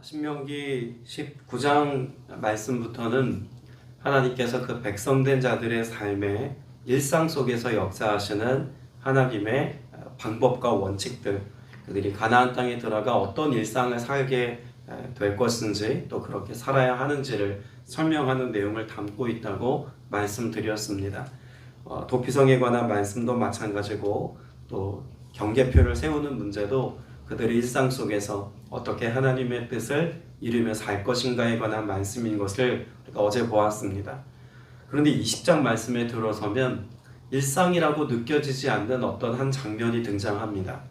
신명기 19장 말씀부터는 하나님께서 그 백성된 자들의 삶의 일상 속에서 역사하시는 하나님의 방법과 원칙들, 그들이 가나안 땅에 들어가 어떤 일상을 살게 될 것인지 또 그렇게 살아야 하는지를 설명하는 내용을 담고 있다고 말씀드렸습니다. 도피성에 관한 말씀도 마찬가지고 또 경계표를 세우는 문제도 그들의 일상 속에서 어떻게 하나님의 뜻을 이루며 살 것인가에 관한 말씀인 것을 우리가 어제 보았습니다. 그런데 20장 말씀에 들어서면 일상이라고 느껴지지 않는 어떤 한 장면이 등장합니다.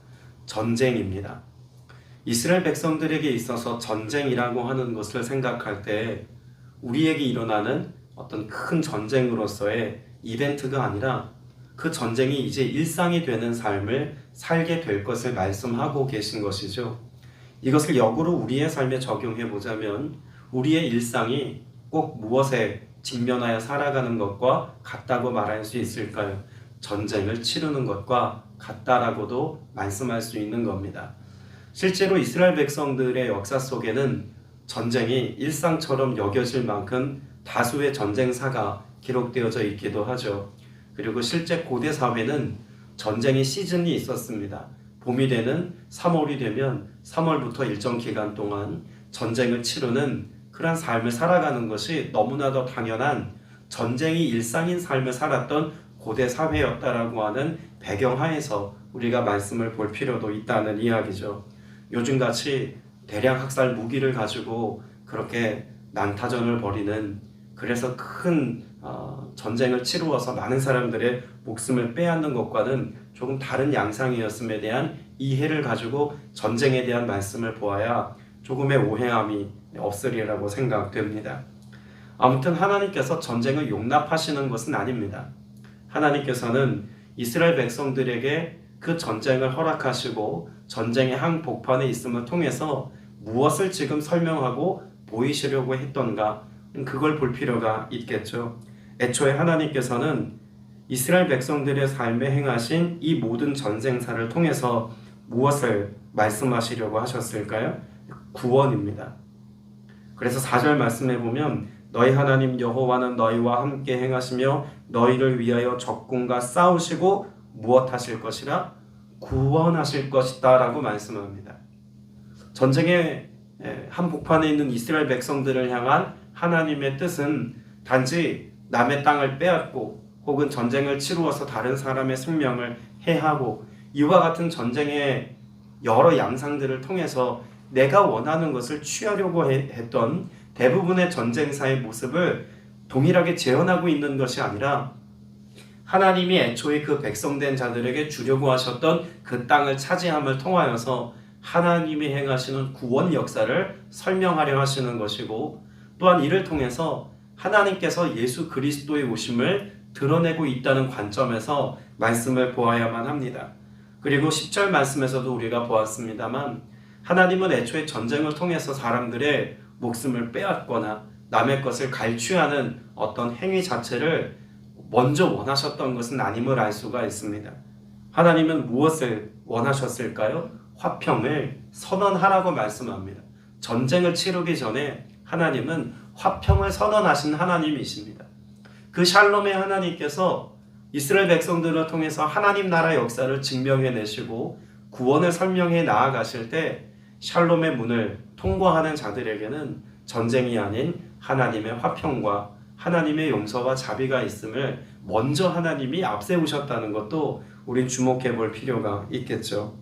전쟁입니다. 이스라엘 백성들에게 있어서 전쟁이라고 하는 것을 생각할 때 우리에게 일어나는 어떤 큰 전쟁으로서의 이벤트가 아니라 그 전쟁이 이제 일상이 되는 삶을 살게 될 것을 말씀하고 계신 것이죠. 이것을 역으로 우리의 삶에 적용해 보자면 우리의 일상이 꼭 무엇에 직면하여 살아가는 것과 같다고 말할 수 있을까요? 전쟁을 치르는 것과 같다라고도 말씀할 수 있는 겁니다. 실제로 이스라엘 백성들의 역사 속에는 전쟁이 일상처럼 여겨질 만큼 다수의 전쟁사가 기록되어져 있기도 하죠. 그리고 실제 고대 사회는 전쟁의 시즌이 있었습니다. 봄이 되는 3월이 되면 3월부터 일정 기간 동안 전쟁을 치르는 그런 삶을 살아가는 것이 너무나도 당연한 전쟁이 일상인 삶을 살았던 고대 사회였다라고 하는 배경하에서 우리가 말씀을 볼 필요도 있다는 이야기죠. 요즘같이 대량 학살 무기를 가지고 그렇게 난타전을 벌이는, 그래서 큰 전쟁을 치루어서 많은 사람들의 목숨을 빼앗는 것과는 조금 다른 양상이었음에 대한 이해를 가지고 전쟁에 대한 말씀을 보아야 조금의 오해함이 없으리라고 생각됩니다. 아무튼 하나님께서 전쟁을 용납하시는 것은 아닙니다. 하나님께서는 이스라엘 백성들에게 그 전쟁을 허락하시고 전쟁의 항복판에 있음을 통해서 무엇을 지금 설명하고 보이시려고 했던가, 그걸 볼 필요가 있겠죠. 애초에 하나님께서는 이스라엘 백성들의 삶에 행하신 이 모든 전쟁사를 통해서 무엇을 말씀하시려고 하셨을까요? 구원입니다. 그래서 4절 말씀해 보면 너희 하나님 여호와는 너희와 함께 행하시며 너희를 위하여 적군과 싸우시고 무엇 하실 것이라? 구원하실 것이다 라고 말씀합니다. 전쟁의 한복판에 있는 이스라엘 백성들을 향한 하나님의 뜻은 단지 남의 땅을 빼앗고 혹은 전쟁을 치루어서 다른 사람의 생명을 해하고 이와 같은 전쟁의 여러 양상들을 통해서 내가 원하는 것을 취하려고 했던 대부분의 전쟁사의 모습을 동일하게 재현하고 있는 것이 아니라 하나님이 애초에 그 백성된 자들에게 주려고 하셨던 그 땅을 차지함을 통하여서 하나님이 행하시는 구원 역사를 설명하려 하시는 것이고, 또한 이를 통해서 하나님께서 예수 그리스도의 오심을 드러내고 있다는 관점에서 말씀을 보아야만 합니다. 그리고 10절 말씀에서도 우리가 보았습니다만 하나님은 애초에 전쟁을 통해서 사람들의 목숨을 빼앗거나 남의 것을 갈취하는 어떤 행위 자체를 먼저 원하셨던 것은 아님을 알 수가 있습니다. 하나님은 무엇을 원하셨을까요? 화평을 선언하라고 말씀합니다. 전쟁을 치르기 전에 하나님은 화평을 선언하신 하나님이십니다. 그 샬롬의 하나님께서 이스라엘 백성들을 통해서 하나님 나라 역사를 증명해내시고 구원을 설명해 나아가실 때 샬롬의 문을 통과하는 자들에게는 전쟁이 아닌 하나님의 화평과 하나님의 용서와 자비가 있음을 먼저 하나님이 앞세우셨다는 것도 우린 주목해 볼 필요가 있겠죠.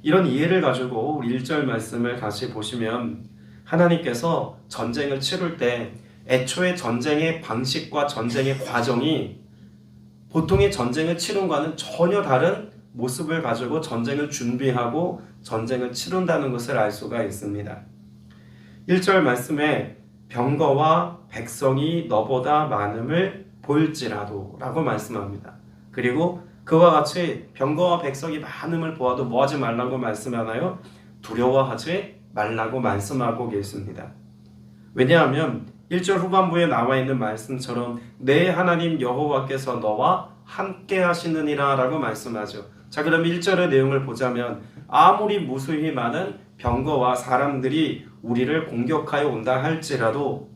이런 이해를 가지고 우리 1절 말씀을 다시 보시면 하나님께서 전쟁을 치룰 때 애초에 전쟁의 방식과 전쟁의 과정이 보통의 전쟁을 치룬과는 전혀 다른 모습을 가지고 전쟁을 준비하고 전쟁을 치룬다는 것을 알 수가 있습니다. 1절 말씀에 병거와 백성이 너보다 많음을 볼지라도 라고 말씀합니다. 그리고 그와 같이 병거와 백성이 많음을 보아도 뭐 하지 말라고 말씀하나요? 두려워하지 말라고 말씀하고 계십니다. 왜냐하면 1절 후반부에 나와 있는 말씀처럼 내 하나님 여호와께서 너와 함께 하시느니라 라고 말씀하죠. 자, 그럼 1절의 내용을 보자면 아무리 무수히 많은 병거와 사람들이 우리를 공격하여 온다 할지라도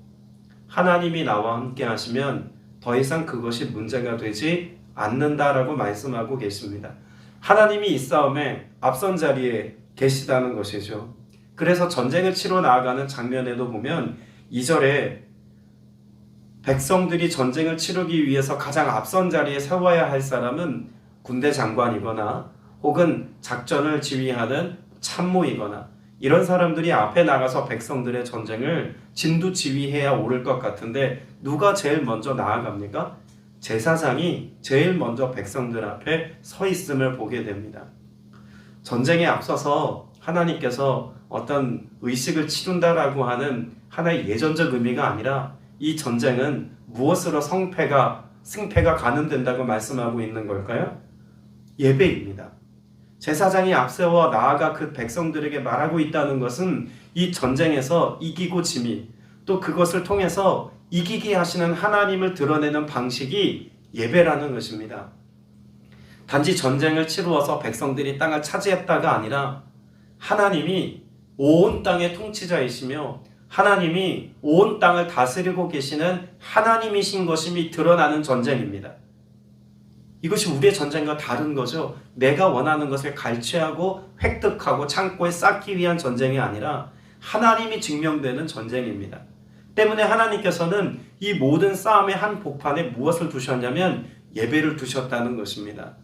하나님이 나와 함께 하시면 더 이상 그것이 문제가 되지 않는다라고 말씀하고 계십니다. 하나님이 이 싸움에 앞선 자리에 계시다는 것이죠. 그래서 전쟁을 치러 나아가는 장면에도 보면 2절에 백성들이 전쟁을 치르기 위해서 가장 앞선 자리에 세워야 할 사람은 군대 장관이거나 혹은 작전을 지휘하는 참모이거나 이런 사람들이 앞에 나가서 백성들의 전쟁을 진두지휘해야 옳을 것 같은데 누가 제일 먼저 나아갑니까? 제사장이 제일 먼저 백성들 앞에 서 있음을 보게 됩니다. 전쟁에 앞서서 하나님께서 어떤 의식을 치른다라고 하는 하나의 예전적 의미가 아니라 이 전쟁은 무엇으로 승패가 가늠된다고 말씀하고 있는 걸까요? 예배입니다. 제사장이 앞세워 나아가 그 백성들에게 말하고 있다는 것은 이 전쟁에서 이기고 지미 또 그것을 통해서 이기게 하시는 하나님을 드러내는 방식이 예배라는 것입니다. 단지 전쟁을 치루어서 백성들이 땅을 차지했다가 아니라 하나님이 온 땅의 통치자이시며 하나님이 온 땅을 다스리고 계시는 하나님이신 것임이 드러나는 전쟁입니다. 이것이 우리의 전쟁과 다른 거죠. 내가 원하는 것을 갈취하고 획득하고 창고에 쌓기 위한 전쟁이 아니라 하나님이 증명되는 전쟁입니다. 때문에 하나님께서는 이 모든 싸움의 한 복판에 무엇을 두셨냐면 예배를 두셨다는 것입니다.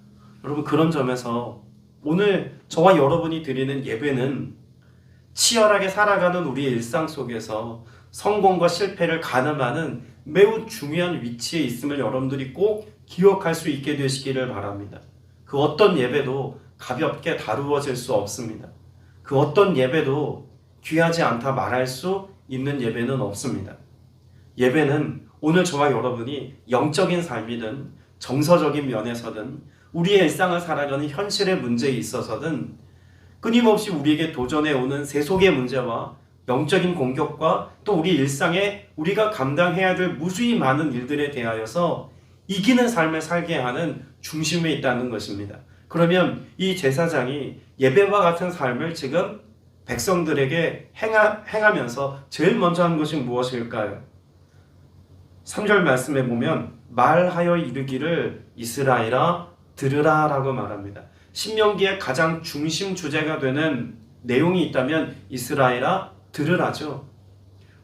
여러분, 그런 점에서 오늘 저와 여러분이 드리는 예배는 치열하게 살아가는 우리의 일상 속에서 성공과 실패를 가늠하는 매우 중요한 위치에 있음을 여러분들이 꼭 기억할 수 있게 되시기를 바랍니다. 그 어떤 예배도 가볍게 다루어질 수 없습니다. 그 어떤 예배도 귀하지 않다 말할 수 있는 예배는 없습니다. 예배는 오늘 저와 여러분이 영적인 삶이든 정서적인 면에서든 우리의 일상을 살아가는 현실의 문제에 있어서든 끊임없이 우리에게 도전해 오는 세속의 문제와 영적인 공격과 또 우리 일상에 우리가 감당해야 될 무수히 많은 일들에 대하여서 이기는 삶을 살게 하는 중심에 있다는 것입니다. 그러면 이 제사장이 예배와 같은 삶을 지금 백성들에게 행하면서 제일 먼저 한 것이 무엇일까요? 3절 말씀에 보면 말하여 이르기를 이스라엘아 들으라 라고 말합니다. 신명기의 가장 중심 주제가 되는 내용이 있다면 이스라엘아 들으라죠.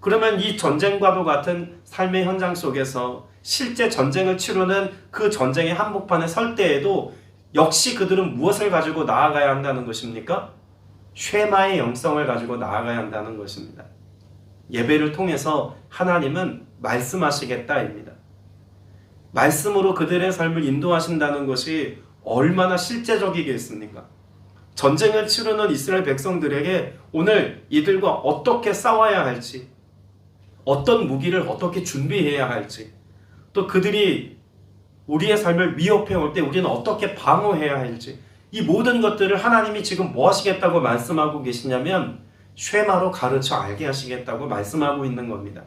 그러면 이 전쟁과도 같은 삶의 현장 속에서 실제 전쟁을 치르는 그 전쟁의 한복판에 설 때에도 역시 그들은 무엇을 가지고 나아가야 한다는 것입니까? 쉐마의 영성을 가지고 나아가야 한다는 것입니다. 예배를 통해서 하나님은 말씀하시겠다입니다. 말씀으로 그들의 삶을 인도하신다는 것이 얼마나 실제적이겠습니까? 전쟁을 치르는 이스라엘 백성들에게 오늘 이들과 어떻게 싸워야 할지, 어떤 무기를 어떻게 준비해야 할지, 또 그들이 우리의 삶을 위협해 올 때 우리는 어떻게 방어해야 할지, 이 모든 것들을 하나님이 지금 뭐 하시겠다고 말씀하고 계시냐면 쉐마로 가르쳐 알게 하시겠다고 말씀하고 있는 겁니다.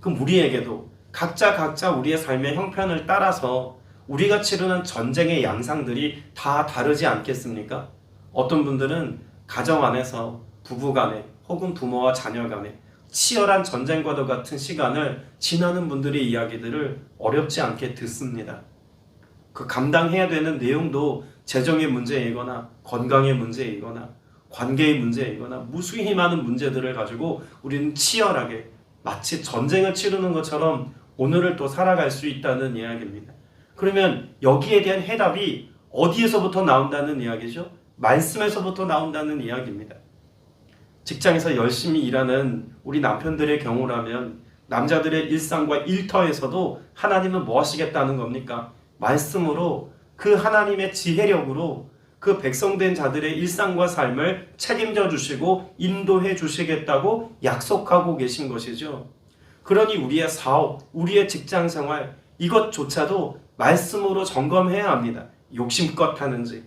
그럼 우리에게도 각자 우리의 삶의 형편을 따라서 우리가 치르는 전쟁의 양상들이 다 다르지 않겠습니까? 어떤 분들은 가정 안에서 부부 간에 혹은 부모와 자녀 간에 치열한 전쟁과도 같은 시간을 지나는 분들의 이야기들을 어렵지 않게 듣습니다. 그 감당해야 되는 내용도 재정의 문제이거나 건강의 문제이거나 관계의 문제이거나 무수히 많은 문제들을 가지고 우리는 치열하게 마치 전쟁을 치르는 것처럼 오늘을 또 살아갈 수 있다는 이야기입니다. 그러면 여기에 대한 해답이 어디에서부터 나온다는 이야기죠? 말씀에서부터 나온다는 이야기입니다. 직장에서 열심히 일하는 우리 남편들의 경우라면 남자들의 일상과 일터에서도 하나님은 뭐 하시겠다는 겁니까? 말씀으로 그 하나님의 지혜력으로 그 백성된 자들의 일상과 삶을 책임져 주시고 인도해 주시겠다고 약속하고 계신 것이죠. 그러니 우리의 사업, 우리의 직장 생활 이것조차도 말씀으로 점검해야 합니다. 욕심껏 하는지,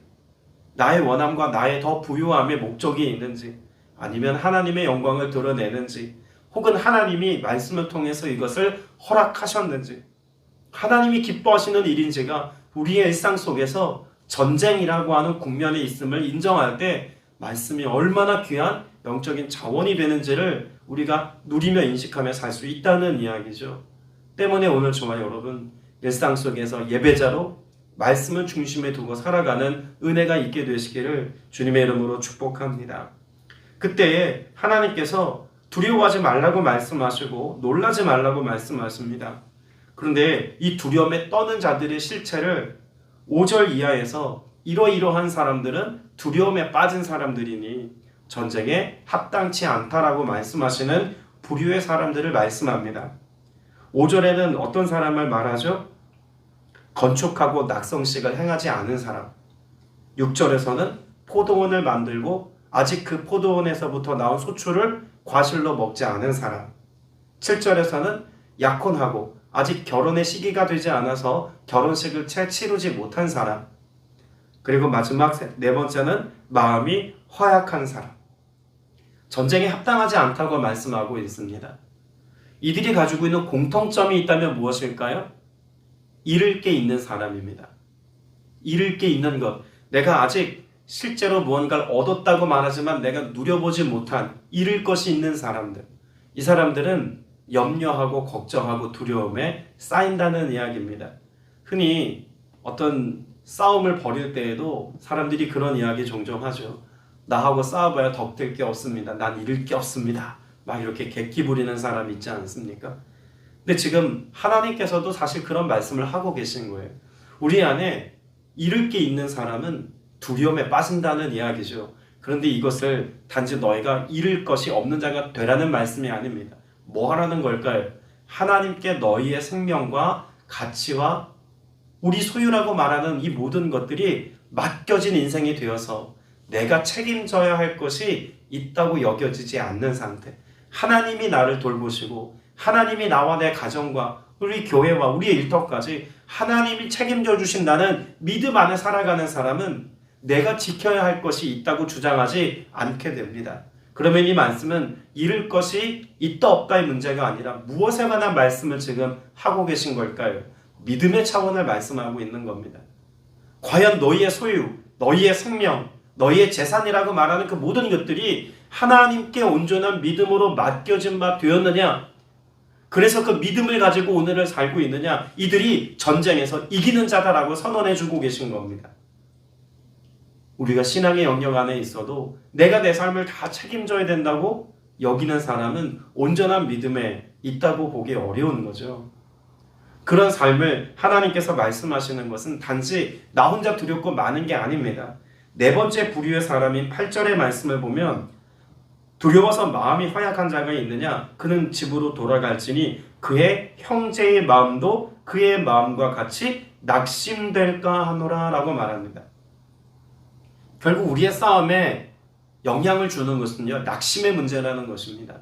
나의 원함과 나의 더 부유함의 목적이 있는지, 아니면 하나님의 영광을 드러내는지, 혹은 하나님이 말씀을 통해서 이것을 허락하셨는지, 하나님이 기뻐하시는 일인지가 우리의 일상 속에서 전쟁이라고 하는 국면에 있음을 인정할 때 말씀이 얼마나 귀한 영적인 자원이 되는지를 우리가 누리며 인식하며 살 수 있다는 이야기죠. 때문에 오늘 저와 여러분 일상 속에서 예배자로 말씀을 중심에 두고 살아가는 은혜가 있게 되시기를 주님의 이름으로 축복합니다. 그때에 하나님께서 두려워하지 말라고 말씀하시고 놀라지 말라고 말씀하십니다. 그런데 이 두려움에 떠는 자들의 실체를 5절 이하에서 이러이러한 사람들은 두려움에 빠진 사람들이니 전쟁에 합당치 않다라고 말씀하시는 부류의 사람들을 말씀합니다. 5절에는 어떤 사람을 말하죠? 건축하고 낙성식을 행하지 않은 사람. 6절에서는 포도원을 만들고 아직 그 포도원에서부터 나온 소출을 과실로 먹지 않은 사람. 7절에서는 약혼하고 아직 결혼의 시기가 되지 않아서 결혼식을 채 치르지 못한 사람. 그리고 마지막 네 번째는 마음이 허약한 사람. 전쟁에 합당하지 않다고 말씀하고 있습니다. 이들이 가지고 있는 공통점이 있다면 무엇일까요? 잃을 게 있는 사람입니다. 잃을 게 있는 것. 내가 아직 실제로 무언가를 얻었다고 말하지만 내가 누려보지 못한 잃을 것이 있는 사람들. 이 사람들은 염려하고 걱정하고 두려움에 쌓인다는 이야기입니다. 흔히 어떤 싸움을 벌일 때에도 사람들이 그런 이야기 종종 하죠. 나하고 싸워봐야 덕될 게 없습니다. 난 잃을 게 없습니다. 막 이렇게 객기 부리는 사람이 있지 않습니까? 근데 지금 하나님께서도 사실 그런 말씀을 하고 계신 거예요. 우리 안에 잃을 게 있는 사람은 두려움에 빠진다는 이야기죠. 그런데 이것을 단지 너희가 잃을 것이 없는 자가 되라는 말씀이 아닙니다. 뭐 하라는 걸까요? 하나님께 너희의 생명과 가치와 우리 소유라고 말하는 이 모든 것들이 맡겨진 인생이 되어서 내가 책임져야 할 것이 있다고 여겨지지 않는 상태. 하나님이 나를 돌보시고 하나님이 나와 내 가정과 우리 교회와 우리의 일터까지 하나님이 책임져 주신다는 믿음 안에 살아가는 사람은 내가 지켜야 할 것이 있다고 주장하지 않게 됩니다. 그러면 이 말씀은 잃을 것이 있다 없다의 문제가 아니라 무엇에 관한 말씀을 지금 하고 계신 걸까요? 믿음의 차원을 말씀하고 있는 겁니다. 과연 너희의 소유, 너희의 생명, 너희의 재산이라고 말하는 그 모든 것들이 하나님께 온전한 믿음으로 맡겨진 바 되었느냐? 그래서 그 믿음을 가지고 오늘을 살고 있느냐? 이들이 전쟁에서 이기는 자다라고 선언해주고 계신 겁니다. 우리가 신앙의 영역 안에 있어도 내가 내 삶을 다 책임져야 된다고 여기는 사람은 온전한 믿음에 있다고 보기 어려운 거죠. 그런 삶을 하나님께서 말씀하시는 것은 단지 나 혼자 두렵고 많은 게 아닙니다. 네 번째 부류의 사람인 8절의 말씀을 보면 두려워서 마음이 허약한 자가 있느냐? 그는 집으로 돌아갈지니 그의 형제의 마음도 그의 마음과 같이 낙심될까 하노라 라고 말합니다. 결국 우리의 싸움에 영향을 주는 것은요, 낙심의 문제라는 것입니다.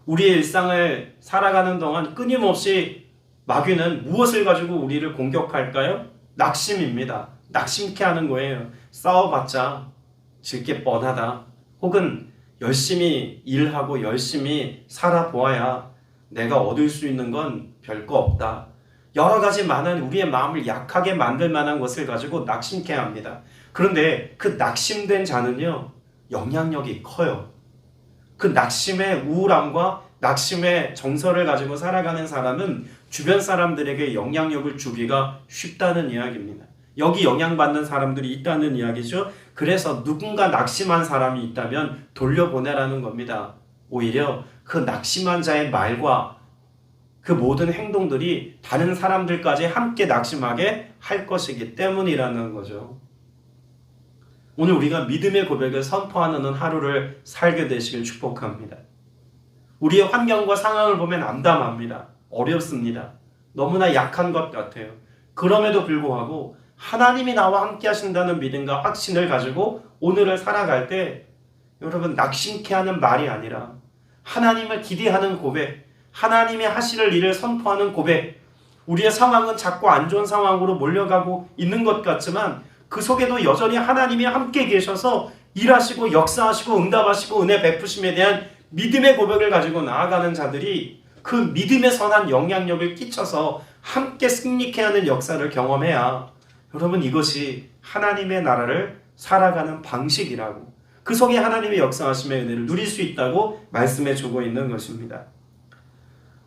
우리의 일상을 살아가는 동안 끊임없이 마귀는 무엇을 가지고 우리를 공격할까요? 낙심입니다. 낙심케 하는 거예요. 싸워봤자 질 게 뻔하다. 혹은 열심히 일하고 열심히 살아보아야 내가 얻을 수 있는 건 별거 없다. 여러 가지 많은 우리의 마음을 약하게 만들 만한 것을 가지고 낙심케 합니다. 그런데 그 낙심된 자는요, 영향력이 커요. 그 낙심의 우울함과 낙심의 정서를 가지고 살아가는 사람은 주변 사람들에게 영향력을 주기가 쉽다는 이야기입니다. 여기 영향받는 사람들이 있다는 이야기죠. 그래서 누군가 낙심한 사람이 있다면 돌려보내라는 겁니다. 오히려 그 낙심한 자의 말과 그 모든 행동들이 다른 사람들까지 함께 낙심하게 할 것이기 때문이라는 거죠. 오늘 우리가 믿음의 고백을 선포하는 하루를 살게 되시길 축복합니다. 우리의 환경과 상황을 보면 암담합니다. 어렵습니다. 너무나 약한 것 같아요. 그럼에도 불구하고 하나님이 나와 함께 하신다는 믿음과 확신을 가지고 오늘을 살아갈 때 여러분 낙심케 하는 말이 아니라 하나님을 기대하는 고백, 하나님이 하실 일을 선포하는 고백. 우리의 상황은 자꾸 안 좋은 상황으로 몰려가고 있는 것 같지만 그 속에도 여전히 하나님이 함께 계셔서 일하시고 역사하시고 응답하시고 은혜 베푸심에 대한 믿음의 고백을 가지고 나아가는 자들이 그 믿음의 선한 영향력을 끼쳐서 함께 승리케 하는 역사를 경험해야 여러분 이것이 하나님의 나라를 살아가는 방식이라고, 그 속에 하나님의 역사하심의 은혜를 누릴 수 있다고 말씀해 주고 있는 것입니다.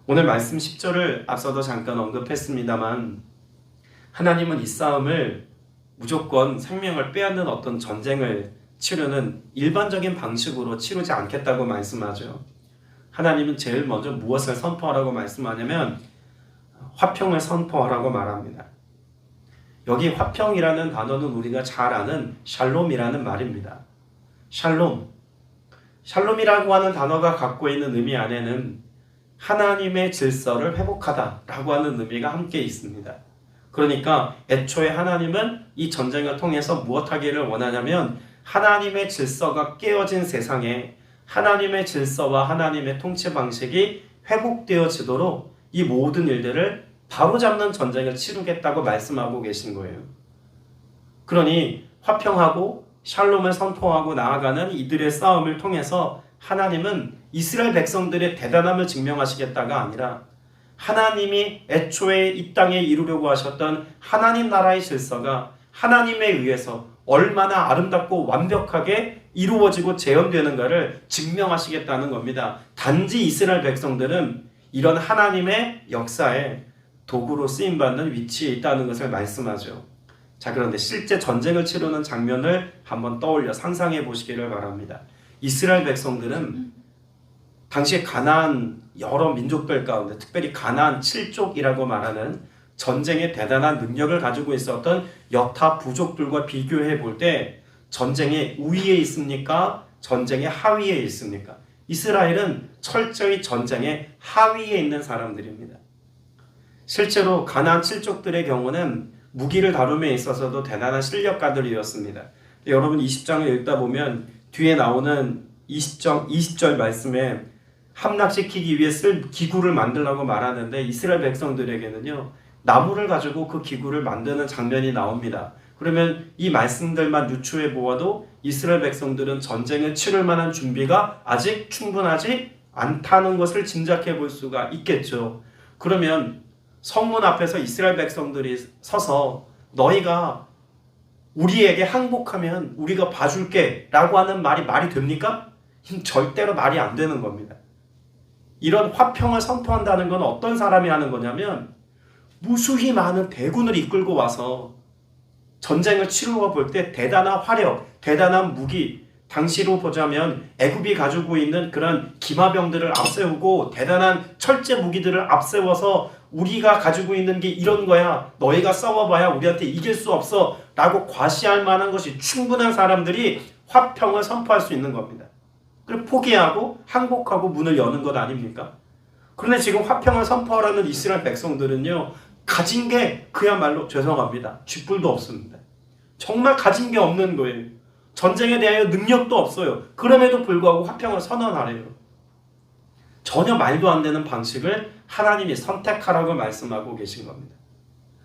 오늘 말씀 10절을 앞서도 잠깐 언급했습니다만 하나님은 이 싸움을 무조건 생명을 빼앗는 어떤 전쟁을 치르는 일반적인 방식으로 치르지 않겠다고 말씀하죠. 하나님은 제일 먼저 무엇을 선포하라고 말씀하냐면 화평을 선포하라고 말합니다. 여기 화평이라는 단어는 우리가 잘 아는 샬롬이라는 말입니다. 샬롬이라고 하는 단어가 갖고 있는 의미 안에는 하나님의 질서를 회복하다라고 하는 의미가 함께 있습니다. 그러니까 애초에 하나님은 이 전쟁을 통해서 무엇하기를 원하냐면 하나님의 질서가 깨어진 세상에 하나님의 질서와 하나님의 통치 방식이 회복되어지도록 이 모든 일들을 바로잡는 전쟁을 치르겠다고 말씀하고 계신 거예요. 그러니 화평하고 샬롬을 선포하고 나아가는 이들의 싸움을 통해서 하나님은 이스라엘 백성들의 대단함을 증명하시겠다가 아니라 하나님이 애초에 이 땅에 이루려고 하셨던 하나님 나라의 질서가 하나님에 의해서 얼마나 아름답고 완벽하게 이루어지고 재현되는가를 증명하시겠다는 겁니다. 단지 이스라엘 백성들은 이런 하나님의 역사에 도구로 쓰임받는 위치에 있다는 것을 말씀하죠. 자, 그런데 실제 전쟁을 치르는 장면을 한번 떠올려 상상해 보시기를 바랍니다. 이스라엘 백성들은 당시 가나안 여러 민족들 가운데 특별히 가나안 7족이라고 말하는 전쟁에 대단한 능력을 가지고 있었던 여타 부족들과 비교해 볼 때 전쟁의 우위에 있습니까? 전쟁의 하위에 있습니까? 이스라엘은 철저히 전쟁의 하위에 있는 사람들입니다. 실제로 가나안 7족들의 경우는 무기를 다룸에 있어서도 대단한 실력가들이었습니다. 여러분 20장을 읽다 보면 뒤에 나오는 20절 말씀에 함락시키기 위해 쓸 기구를 만들라고 말하는데 이스라엘 백성들에게는요 나무를 가지고 그 기구를 만드는 장면이 나옵니다. 그러면 이 말씀들만 유추해 보아도 이스라엘 백성들은 전쟁을 치를 만한 준비가 아직 충분하지 않다는 것을 짐작해 볼 수가 있겠죠. 그러면 성문 앞에서 이스라엘 백성들이 서서 너희가 우리에게 항복하면 우리가 봐줄게 라고 하는 말이 됩니까? 절대로 말이 안 되는 겁니다. 이런 화평을 선포한다는 건 어떤 사람이 하는 거냐면 무수히 많은 대군을 이끌고 와서 전쟁을 치루어 볼 때 대단한 화력, 대단한 무기, 당시로 보자면 애굽이 가지고 있는 그런 기마병들을 앞세우고 대단한 철제 무기들을 앞세워서 우리가 가지고 있는 게 이런 거야. 너희가 싸워봐야 우리한테 이길 수 없어. 라고 과시할 만한 것이 충분한 사람들이 화평을 선포할 수 있는 겁니다. 그리고 포기하고 항복하고 문을 여는 것 아닙니까? 그런데 지금 화평을 선포하라는 이스라엘 백성들은요. 가진 게 그야말로 죄송합니다. 쥐뿔도 없습니다. 정말 가진 게 없는 거예요. 전쟁에 대하여 능력도 없어요. 그럼에도 불구하고 화평을 선언하래요. 전혀 말도 안 되는 방식을 하나님이 선택하라고 말씀하고 계신 겁니다.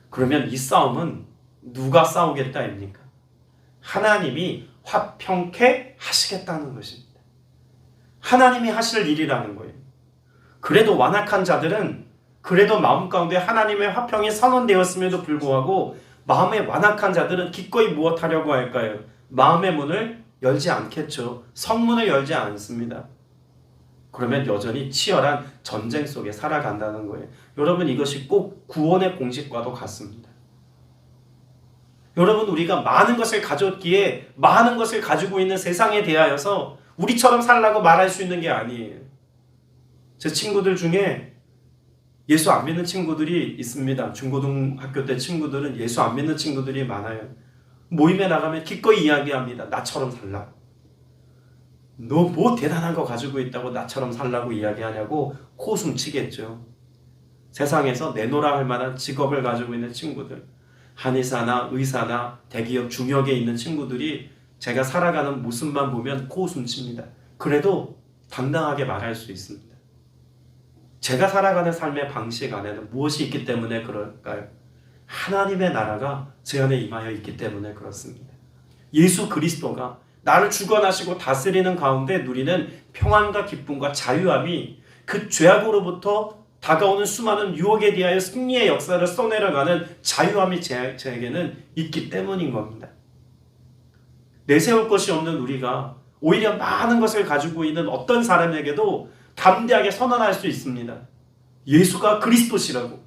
그러면 이 싸움은 누가 싸우겠다입니까? 하나님이 화평케 하시겠다는 것입니다. 하나님이 하실 일이라는 거예요. 그래도 완악한 자들은 그래도 마음 가운데 하나님의 화평이 선언되었음에도 불구하고 마음에 완악한 자들은 기꺼이 무엇하려고 할까요? 마음의 문을 열지 않겠죠. 성문을 열지 않습니다. 그러면 여전히 치열한 전쟁 속에 살아간다는 거예요. 여러분 이것이 꼭 구원의 공식과도 같습니다. 여러분 우리가 많은 것을 가졌기에 많은 것을 가지고 있는 세상에 대하여서 우리처럼 살라고 말할 수 있는 게 아니에요. 제 친구들 중에 예수 안 믿는 친구들이 있습니다. 중고등학교 때 친구들은 예수 안 믿는 친구들이 많아요. 모임에 나가면 기꺼이 이야기합니다. 나처럼 살라고. 너 뭐 대단한 거 가지고 있다고 나처럼 살라고 이야기하냐고 코숨 치겠죠. 세상에서 내놓으라 할 만한 직업을 가지고 있는 친구들, 한의사나 의사나 대기업 중역에 있는 친구들이 제가 살아가는 모습만 보면 코웃음 칩니다. 그래도 당당하게 말할 수 있습니다. 제가 살아가는 삶의 방식 안에는 무엇이 있기 때문에 그럴까요? 하나님의 나라가 제 안에 임하여 있기 때문에 그렇습니다. 예수 그리스도가 나를 주관하시고 다스리는 가운데 누리는 평안과 기쁨과 자유함이 그 죄악으로부터 다가오는 수많은 유혹에 대하여 승리의 역사를 써내려가는 자유함이 제에게는 있기 때문인 겁니다. 내세울 것이 없는 우리가 오히려 많은 것을 가지고 있는 어떤 사람에게도 담대하게 선언할 수 있습니다. 예수가 그리스도시라고,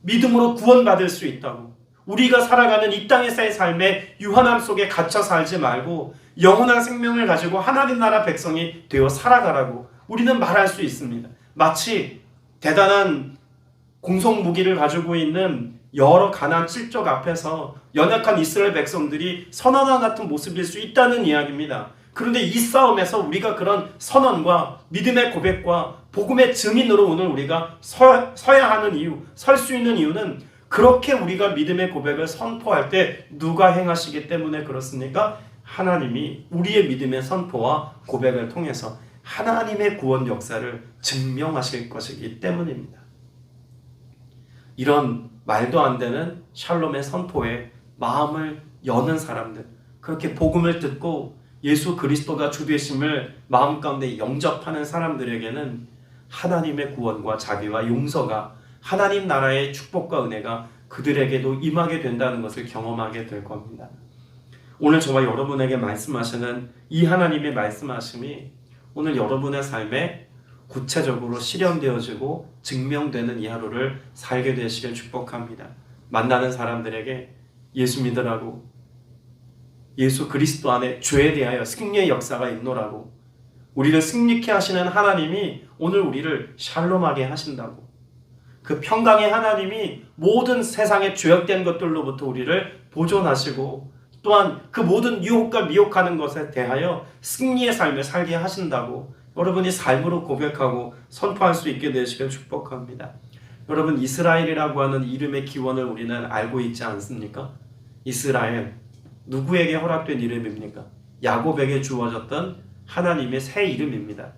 믿음으로 구원받을 수 있다고, 우리가 살아가는 이 땅에서의 삶에 유한함 속에 갇혀 살지 말고 영원한 생명을 가지고 하나님 나라 백성이 되어 살아가라고 우리는 말할 수 있습니다. 마치 대단한 공성 무기를 가지고 있는 여러 가나안 칠족 앞에서 연약한 이스라엘 백성들이 선언과 같은 모습일 수 있다는 이야기입니다. 그런데 이 싸움에서 우리가 그런 선언과 믿음의 고백과 복음의 증인으로 오늘 우리가 서야 하는 이유, 설 수 있는 이유는 그렇게 우리가 믿음의 고백을 선포할 때 누가 행하시기 때문에 그렇습니까? 하나님이 우리의 믿음의 선포와 고백을 통해서 하나님의 구원 역사를 증명하실 것이기 때문입니다. 이런 말도 안 되는 샬롬의 선포에 마음을 여는 사람들, 그렇게 복음을 듣고 예수 그리스도가 주 되심을 마음 가운데 영접하는 사람들에게는 하나님의 구원과 자비와 용서가, 하나님 나라의 축복과 은혜가 그들에게도 임하게 된다는 것을 경험하게 될 겁니다. 오늘 저와 여러분에게 말씀하시는 이 하나님의 말씀하심이 오늘 여러분의 삶에 구체적으로 실현되어지고 증명되는 이 하루를 살게 되시길 축복합니다. 만나는 사람들에게 예수 믿으라고, 예수 그리스도 안에 죄에 대하여 승리의 역사가 있노라고, 우리를 승리케 하시는 하나님이 오늘 우리를 샬롬하게 하신다고, 그 평강의 하나님이 모든 세상의 죄악된 것들로부터 우리를 보존하시고 또한 그 모든 유혹과 미혹하는 것에 대하여 승리의 삶을 살게 하신다고 여러분이 삶으로 고백하고 선포할 수 있게 되시길 축복합니다. 여러분, 이스라엘이라고 하는 이름의 기원을 우리는 알고 있지 않습니까? 이스라엘, 누구에게 허락된 이름입니까? 야곱에게 주어졌던 하나님의 새 이름입니다.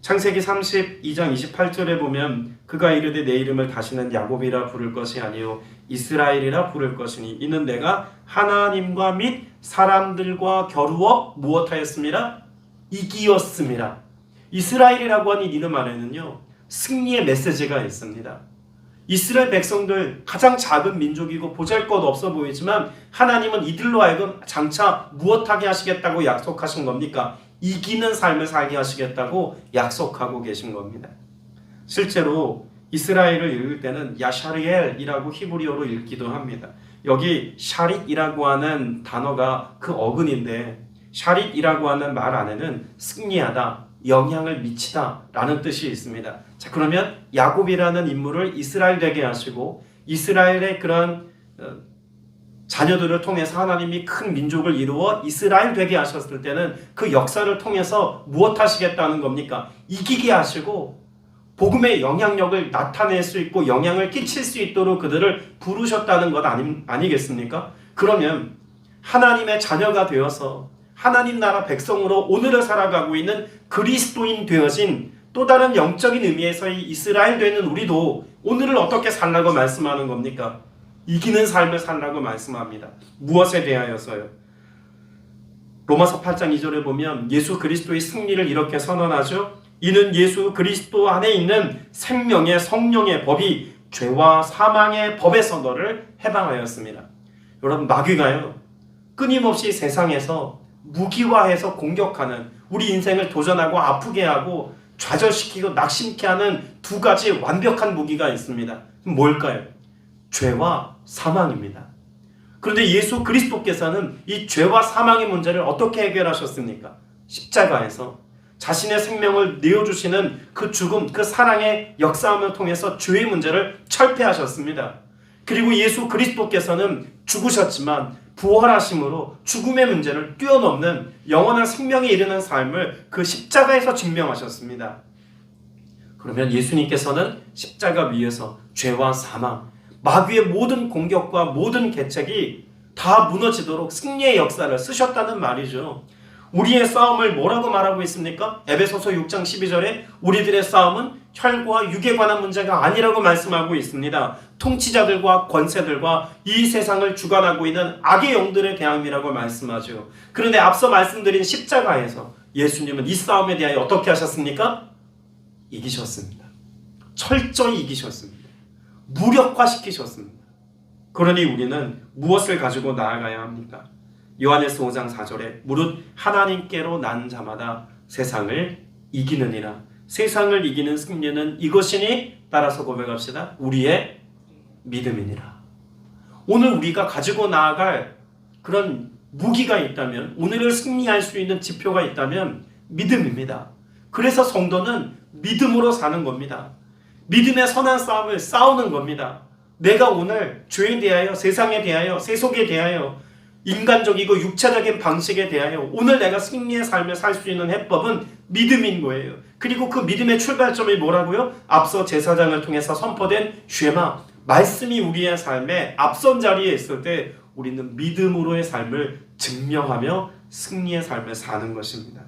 창세기 32장 28절에 보면 그가 이르되 내 이름을 다시는 야곱이라 부를 것이 아니요 이스라엘이라 부를 것이니 이는 내가 하나님과 및 사람들과 겨루어 무엇하였습니다? 이기었습니다. 이스라엘이라고 하는 이름 안에는요, 승리의 메시지가 있습니다. 이스라엘 백성들 가장 작은 민족이고 보잘것없어 보이지만 하나님은 이들로 하여금 장차 무엇하게 하시겠다고 약속하신 겁니까? 이기는 삶을 살게 하시겠다고 약속하고 계신 겁니다. 실제로 이스라엘을 읽을 때는 야샤리엘이라고 히브리어로 읽기도 합니다. 여기 샤릿이라고 하는 단어가 그 어근인데, 샤릿이라고 하는 말 안에는 승리하다, 영향을 미치다 라는 뜻이 있습니다. 자, 그러면 야곱이라는 인물을 이스라엘 되게 하시고 이스라엘의 그런 자녀들을 통해서 하나님이 큰 민족을 이루어 이스라엘 되게 하셨을 때는 그 역사를 통해서 무엇 하시겠다는 겁니까? 이기게 하시고 복음의 영향력을 나타낼 수 있고 영향을 끼칠 수 있도록 그들을 부르셨다는 것 아니겠습니까? 그러면 하나님의 자녀가 되어서 하나님 나라 백성으로 오늘을 살아가고 있는 그리스도인 되어진 또 다른 영적인 의미에서의 이스라엘 되는 우리도 오늘을 어떻게 살라고 말씀하는 겁니까? 이기는 삶을 살라고 말씀합니다. 무엇에 대하여서요? 로마서 8장 2절에 보면 예수 그리스도의 승리를 이렇게 선언하죠. 이는 예수 그리스도 안에 있는 생명의 성령의 법이 죄와 사망의 법에서 너를 해방하였습니다. 여러분, 마귀가요, 끊임없이 세상에서 무기화해서 공격하는, 우리 인생을 도전하고 아프게 하고 좌절시키고 낙심케 하는 두 가지 완벽한 무기가 있습니다. 뭘까요? 죄와 사망입니다. 그런데 예수 그리스도께서는 이 죄와 사망의 문제를 어떻게 해결하셨습니까? 십자가에서 자신의 생명을 내어주시는 그 죽음, 그 사랑의 역사함을 통해서 죄의 문제를 철폐하셨습니다. 그리고 예수 그리스도께서는 죽으셨지만 부활하심으로 죽음의 문제를 뛰어넘는 영원한 생명에 이르는 삶을 그 십자가에서 증명하셨습니다. 그러면 예수님께서는 십자가 위에서 죄와 사망, 마귀의 모든 공격과 모든 계책이 다 무너지도록 승리의 역사를 쓰셨다는 말이죠. 우리의 싸움을 뭐라고 말하고 있습니까? 에베소서 6장 12절에 우리들의 싸움은 혈과 육에 관한 문제가 아니라고 말씀하고 있습니다. 통치자들과 권세들과 이 세상을 주관하고 있는 악의 영들의 대항이라고 말씀하죠. 그런데 앞서 말씀드린 십자가에서 예수님은 이 싸움에 대하여 어떻게 하셨습니까? 이기셨습니다. 철저히 이기셨습니다. 무력화시키셨습니다. 그러니 우리는 무엇을 가지고 나아가야 합니까? 요한일서 5장 4절에 무릇 하나님께로 난 자마다 세상을 이기느니라. 세상을 이기는 승리는 이것이니 따라서 고백합시다. 우리의 믿음이니라. 오늘 우리가 가지고 나아갈 그런 무기가 있다면, 오늘을 승리할 수 있는 지표가 있다면 믿음입니다. 그래서 성도는 믿음으로 사는 겁니다. 믿음의 선한 싸움을 싸우는 겁니다. 내가 오늘 죄에 대하여, 세상에 대하여, 세속에 대하여, 인간적이고 육체적인 방식에 대하여 오늘 내가 승리의 삶을 살 수 있는 해법은 믿음인 거예요. 그리고 그 믿음의 출발점이 뭐라고요? 앞서 제사장을 통해서 선포된 쉐마, 말씀이 우리의 삶에 앞선 자리에 있을 때 우리는 믿음으로의 삶을 증명하며 승리의 삶을 사는 것입니다.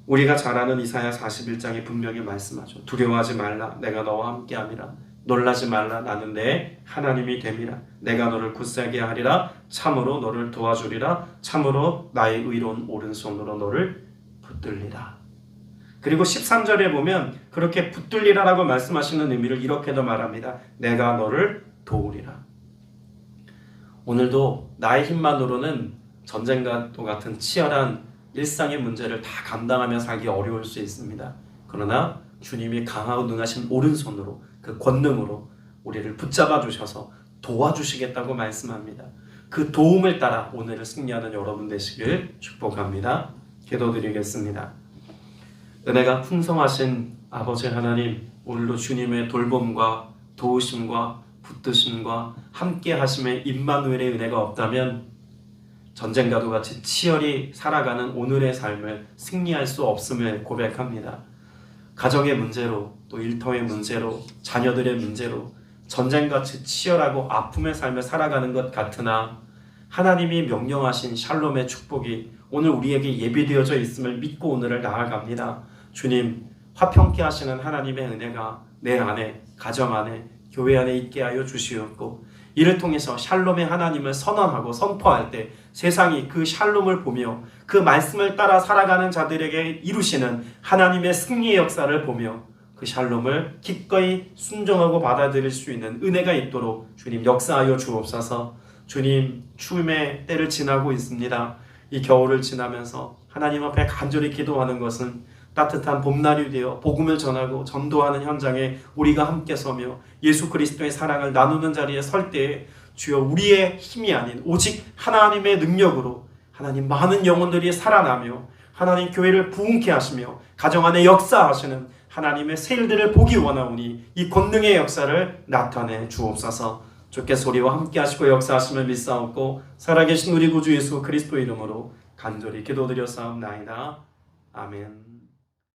우리가 잘 아는 이사야 41장에 분명히 말씀하죠. 두려워하지 말라, 내가 너와 함께함이라. 놀라지 말라, 나는 내 하나님이 됨이라. 내가 너를 굳세게 하리라. 참으로 너를 도와주리라. 참으로 나의 의로운 오른손으로 너를 붙들리라. 그리고 13절에 보면 그렇게 붙들리라라고 말씀하시는 의미를 이렇게도 말합니다. 내가 너를 도우리라. 오늘도 나의 힘만으로는 전쟁과 같은 치열한 일상의 문제를 다 감당하며 살기 어려울 수 있습니다. 그러나 주님이 강하고 능하신 오른손으로, 그 권능으로 우리를 붙잡아 주셔서 도와주시겠다고 말씀합니다. 그 도움을 따라 오늘을 승리하는 여러분 되시길 축복합니다. 기도드리겠습니다. 은혜가 풍성하신 아버지 하나님, 오늘도 주님의 돌봄과 도우심과 붙드심과 함께 하심의 임마누엘의 은혜가 없다면 전쟁과도 같이 치열히 살아가는 오늘의 삶을 승리할 수 없음을 고백합니다. 가정의 문제로, 또 일터의 문제로, 자녀들의 문제로 전쟁같이 치열하고 아픔의 삶을 살아가는 것 같으나 하나님이 명령하신 샬롬의 축복이 오늘 우리에게 예비되어져 있음을 믿고 오늘을 나아갑니다. 주님, 화평케 하시는 하나님의 은혜가 내 안에, 가정 안에, 교회 안에 있게 하여 주시옵고, 이를 통해서 샬롬의 하나님을 선언하고 선포할 때 세상이 그 샬롬을 보며 그 말씀을 따라 살아가는 자들에게 이루시는 하나님의 승리의 역사를 보며 그 샬롬을 기꺼이 순종하고 받아들일 수 있는 은혜가 있도록 주님 역사하여 주옵소서. 주님, 추움의 때를 지나고 있습니다. 이 겨울을 지나면서 하나님 앞에 간절히 기도하는 것은 따뜻한 봄날이 되어 복음을 전하고 전도하는 현장에 우리가 함께 서며 예수 그리스도의 사랑을 나누는 자리에 설 때에 주여 우리의 힘이 아닌 오직 하나님의 능력으로 하나님 많은 영혼들이 살아나며 하나님 교회를 부흥케 하시며 가정 안에 역사하시는 하나님의 새 일들을 보기 원하오니 이 권능의 역사를 나타내 주옵소서. 주께서 우리와 함께 하시고 역사하심을 믿사옵고 살아계신 우리 구주 예수 그리스도 이름으로 간절히 기도드려 사옵나이다. 아멘.